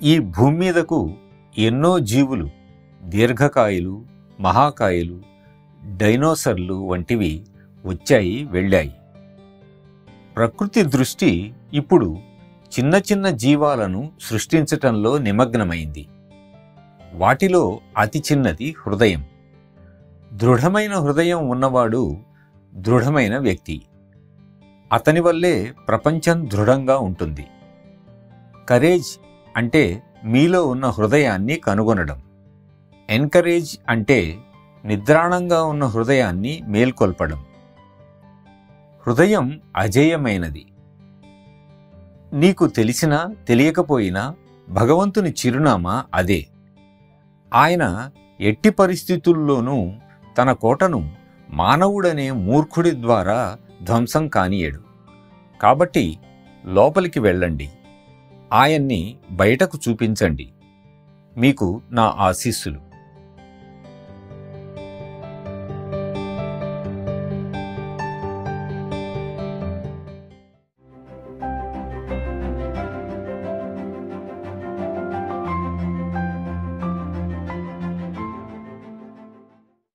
ఈ భూమి మీదకు ఎన్నో జీవులు, దీర్ఘకాయులు, మహాకాయులు, డైనోసర్లు వంటివి వచ్చాయి, వెళ్ళాయి. ప్రకృతి దృష్టి ఇప్పుడు చిన్న చిన్న జీవాలను సృష్టించటంలో నిమగ్నమైంది. వాటిలో అతి చిన్నది హృదయం. దృఢమైన హృదయం ఉన్నవాడు దృఢమైన వ్యక్తి. అతని వల్లే ప్రపంచం దృఢంగా ఉంటుంది. కరేజ్ అంటే మీలో ఉన్న హృదయాన్ని కనుగొనడం. ఎన్కరేజ్ అంటే నిద్రాణంగా ఉన్న హృదయాన్ని మేల్కొల్పడం. హృదయం అజేయమైనది. నీకు తెలిసినా తెలియకపోయినా భగవంతుని చిరునామా అదే. ఆయన ఎట్టి పరిస్థితుల్లోనూ తన కోటను మానవుడనే మూర్ఖుడి ద్వారా ధ్వంసం కానీయడు. కాబట్టి లోపలికి వెళ్ళండి, ఆయన్ని బయటకు చూపించండి. మీకు నా ఆశీస్సులు.